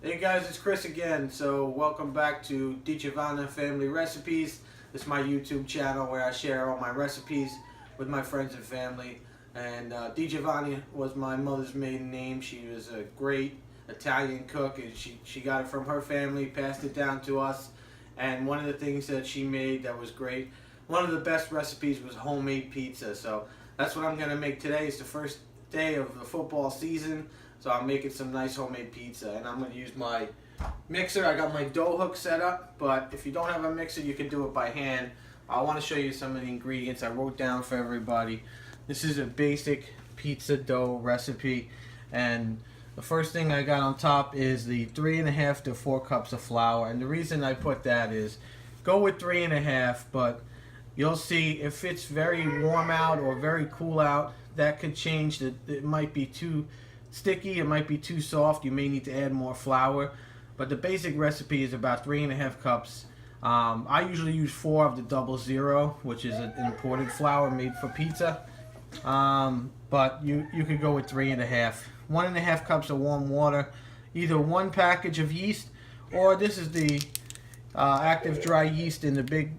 Hey guys, it's Chris again. So welcome back to DiGiovanna Family Recipes. This is my YouTube channel where I share all my recipes with my friends and family. And DiGiovanna was my mother's maiden name. She was a great Italian cook, and she got it from her family, passed it down to us. And one of the things that she made that was great, one of the best recipes was homemade pizza. So that's what I'm going to make today. It's the first day of the football season. So I'm making some nice homemade pizza, and I'm going to use my mixer. I got my dough hook set up, but if you don't have a mixer, you can do it by hand. I want to show you some of the ingredients I wrote down for everybody. This is a basic pizza dough recipe, and the first thing I got on top is the 3.5 to 4 cups of flour. And the reason I put that is, go with 3.5, but you'll see if it's very warm out or very cool out, that could change. It might be too sticky, it might be too soft, you may need to add more flour, but the basic recipe is about 3.5 cups. I usually use 4 of the 00, which is an imported flour made for pizza, but you could go with 3.5. 1.5 cups of warm water, either 1 package of yeast, or this is the active dry yeast in the big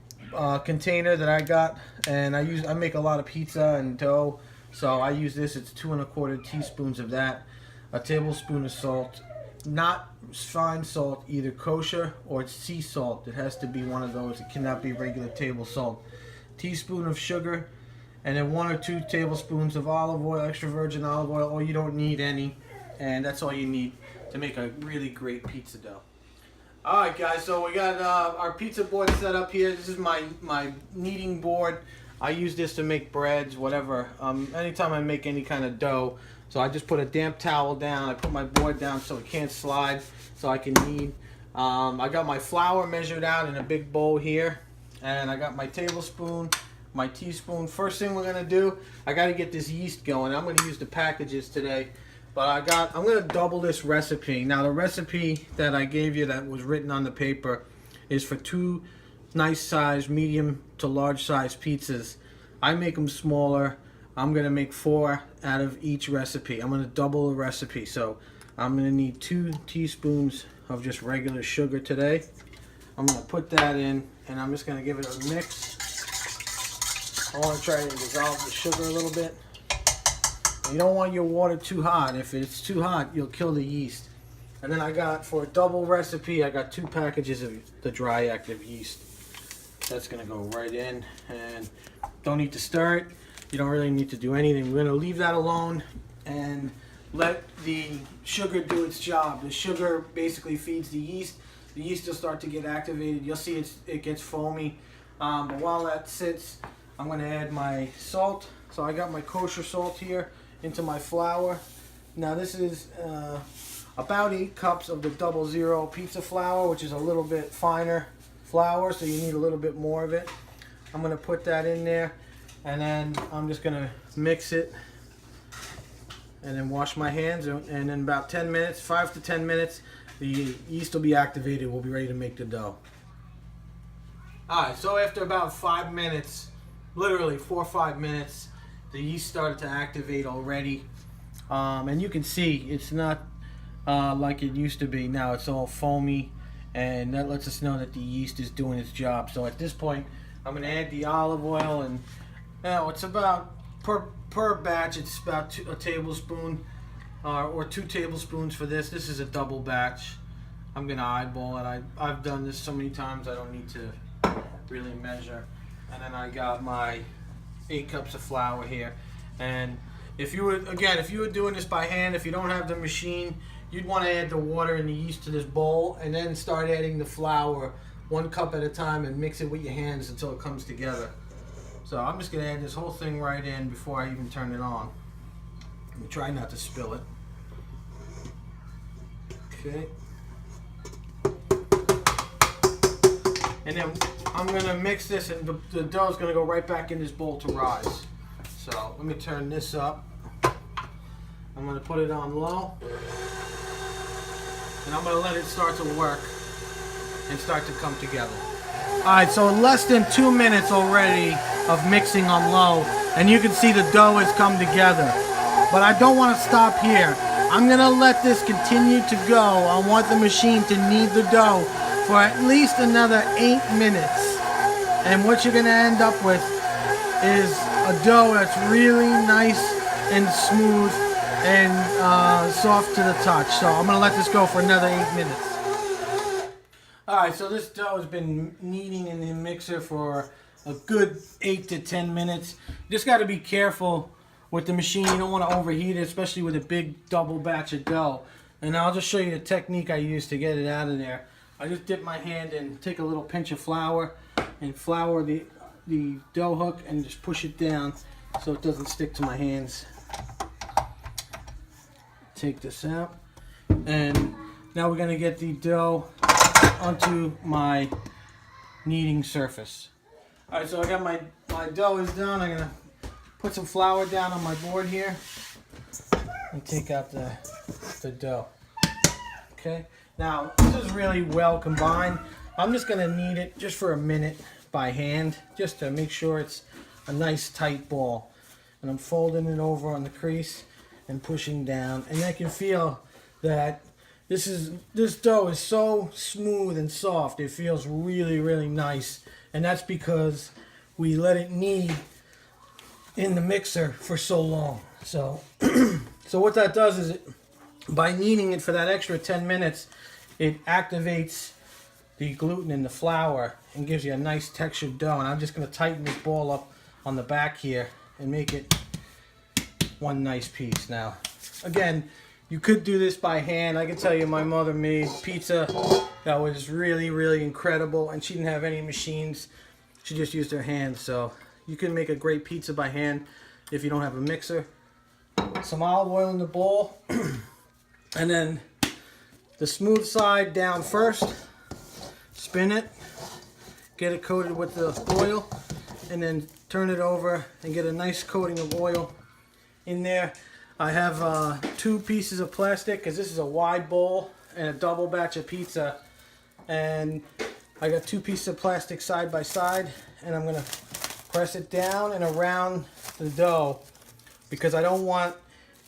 container that I got, and I make a lot of pizza and dough. So I use this. It's 2.25 teaspoons of that, a tablespoon of salt, not fine salt, either kosher or sea salt. It has to be one of those. It cannot be regular table salt. Teaspoon of sugar, and then 1 or 2 tablespoons of olive oil, extra virgin olive oil, or you don't need any, and that's all you need to make a really great pizza dough. Alright guys, so we got our pizza board set up here. This is my kneading board. I use this to make breads, whatever. Anytime I make any kind of dough. So I just put a damp towel down. I put my board down so it can't slide, so I can knead. I got my flour measured out in a big bowl here. And I got my tablespoon, my teaspoon. First thing we're going to do, I got to get this yeast going. I'm going to use the packages today. But I'm going to double this recipe. Now the recipe that I gave you that was written on the paper is for 2 nice size, medium to large size pizzas. I make them smaller. I'm going to make 4 out of each recipe. I'm going to double the recipe. So I'm going to need 2 teaspoons of just regular sugar today. I'm going to put that in, and I'm just going to give it a mix. I want to try to dissolve the sugar a little bit. You don't want your water too hot. If it's too hot, you'll kill the yeast. And then I got, for a double recipe, I got 2 packages of the dry active yeast. That's going to go right in, and don't need to stir it. You don't really need to do anything. We're going to leave that alone and let the sugar do its job. The sugar basically feeds the yeast. The yeast will start to get activated. You'll see it gets foamy. But while that sits, I'm going to add my salt. So I got my kosher salt here into my flour. Now this is about 8 cups of the 00 pizza flour, which is a little bit finer flour, so you need a little bit more of it. I'm going to put that in there, and then I'm just going to mix it and then wash my hands, and in about 10 minutes, 5 to 10 minutes, the yeast will be activated. We'll be ready to make the dough. Alright, so after about 5 minutes, literally 4 or 5 minutes, the yeast started to activate already, and you can see it's not like it used to be. Now it's all foamy, and that lets us know that the yeast is doing its job. So at this point, I'm going to add the olive oil, and it's about per batch, it's about a tablespoon or 2 tablespoons for this. This is a double batch. I'm going to eyeball it. I've done this so many times I don't need to really measure. And then I got my 8 cups of flour here. And if you were doing this by hand, if you don't have the machine, you'd want to add the water and the yeast to this bowl, and then start adding the flour 1 cup at a time and mix it with your hands until it comes together. So I'm just going to add this whole thing right in before I even turn it on. I'm try not to spill it. Okay. And then I'm going to mix this, and the dough is going to go right back in this bowl to rise. So let me turn this up. I'm going to put it on low. And I'm going to let it start to work and start to come together. Alright, so in less than 2 minutes already of mixing on low, and you can see the dough has come together. But I don't want to stop here. I'm gonna let this continue to go. I want the machine to knead the dough for at least another 8 minutes. And what you're gonna end up with is a dough that's really nice and smooth and soft to the touch. So I'm gonna let this go for another 8 minutes. Alright, so this dough has been kneading in the mixer for a good 8 to 10 minutes. You just gotta be careful with the machine. You don't want to overheat it, especially with a big double batch of dough. And I'll just show you the technique I use to get it out of there. I just dip my hand and take a little pinch of flour and flour the dough hook and just push it down so it doesn't stick to my hands. Take this out, and now we're going to get the dough onto my kneading surface. Alright, so I got my dough is done. I'm going to put some flour down on my board here and take out the dough. Okay, now this is really well combined. I'm just going to knead it just for a minute by hand just to make sure it's a nice tight ball. And I'm folding it over on the crease and pushing down, and I can feel that this dough is so smooth and soft. It feels really, really nice, and that's because we let it knead in the mixer for so long. So so what that does is by kneading it for that extra 10 minutes, it activates the gluten in the flour and gives you a nice textured dough. And I'm just going to tighten this ball up on the back here and make it one nice piece. Now again, you could do this by hand. I can tell you my mother made pizza that was really, really incredible, and she didn't have any machines. She just used her hands. So you can make a great pizza by hand if you don't have a mixer. Some olive oil in the bowl, and then the smooth side down first. Spin it, get it coated with the oil, and then turn it over and get a nice coating of oil in there. I have 2 pieces of plastic because this is a wide bowl and a double batch of pizza, and I got 2 pieces of plastic side by side, and I'm gonna press it down and around the dough because I don't want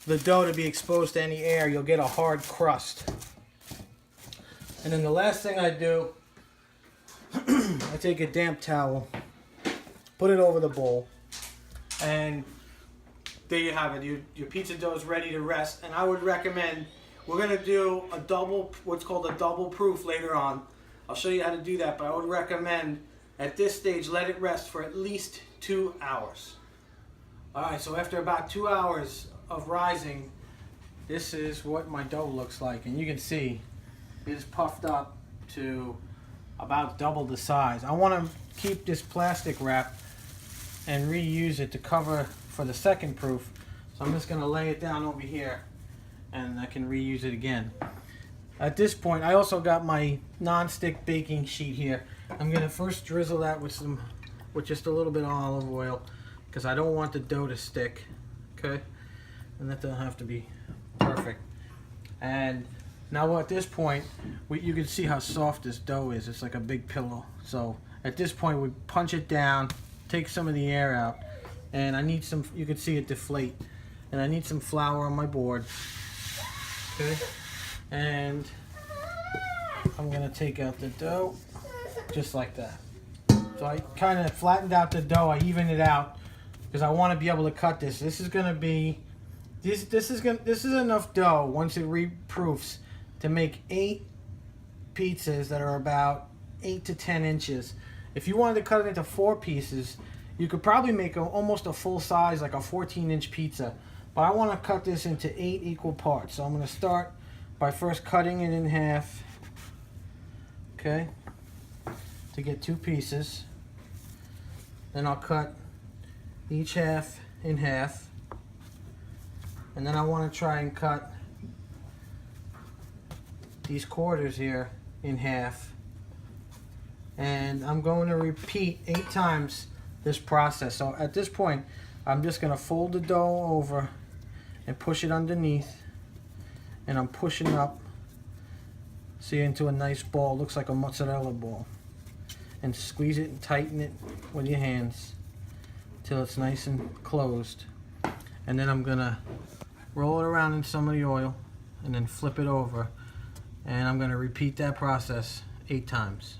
the dough to be exposed to any air. You'll get a hard crust. And then the last thing I do, I take a damp towel, put it over the bowl, and there you have it. Your pizza dough is ready to rest. And I would recommend, we're going to do a double, what's called a double proof later on. I'll show you how to do that, but I would recommend at this stage let it rest for at least 2 hours. Alright, so after about 2 hours of rising, this is what my dough looks like. And you can see it is puffed up to about double the size. I want to keep this plastic wrap and reuse it to cover for the second proof. So I'm just going to lay it down over here and I can reuse it again. At this point, I also got my non-stick baking sheet here. I'm going to first drizzle that with just a little bit of olive oil because I don't want the dough to stick. Okay, and that doesn't have to be perfect. And now at this point, you can see how soft this dough is. It's like a big pillow. So at this point, we punch it down, take some of the air out, and I need some, you can see it deflate. And I need some flour on my board. Okay, and I'm gonna take out the dough just like that. So I kind of flattened out the dough. I evened it out because I want to be able to cut this. This is gonna be this is enough dough once it reproofs to make 8 pizzas that are about 8 to 10 inches. If you wanted to cut it into 4 pieces, you could probably make almost a full size, like a 14-inch pizza. But I want to cut this into 8 equal parts. So I'm going to start by first cutting it in half, okay, to get 2 pieces. Then I'll cut each half in half. And then I want to try and cut these quarters here in half, and I'm going to repeat 8 times this process. So at this point, I'm just going to fold the dough over and push it underneath, and I'm pushing up, see, into a nice ball. Looks like a mozzarella ball, and squeeze it and tighten it with your hands till it's nice and closed. And then I'm gonna roll it around in some of the oil and then flip it over. And I'm gonna repeat that process 8 times.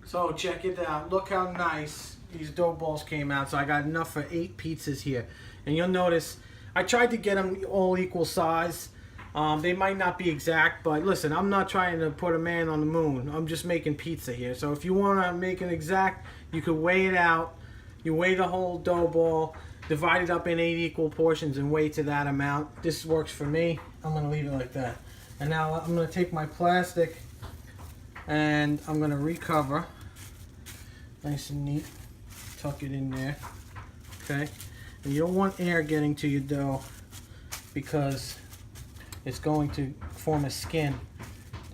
So check it out. Look how nice these dough balls came out. So I got enough for 8 pizzas here. And you'll notice I tried to get them all equal size. They might not be exact, but listen, I'm not trying to put a man on the moon. I'm just making pizza here. So if you want to make it exact, you could weigh it out. You weigh the whole dough ball, divide it up in 8 equal portions and weigh to that amount. This works for me. I'm going to leave it like that. And now I'm going to take my plastic and I'm going to recover. Nice and neat. Tuck it in there. Okay. And you don't want air getting to your dough because it's going to form a skin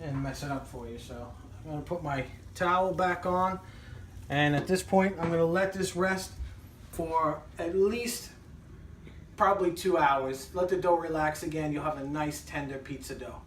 and mess it up for you. So I'm going to put my towel back on, and at this point I'm going to let this rest for at least probably 2 hours. Let the dough relax again. You'll have a nice tender pizza dough.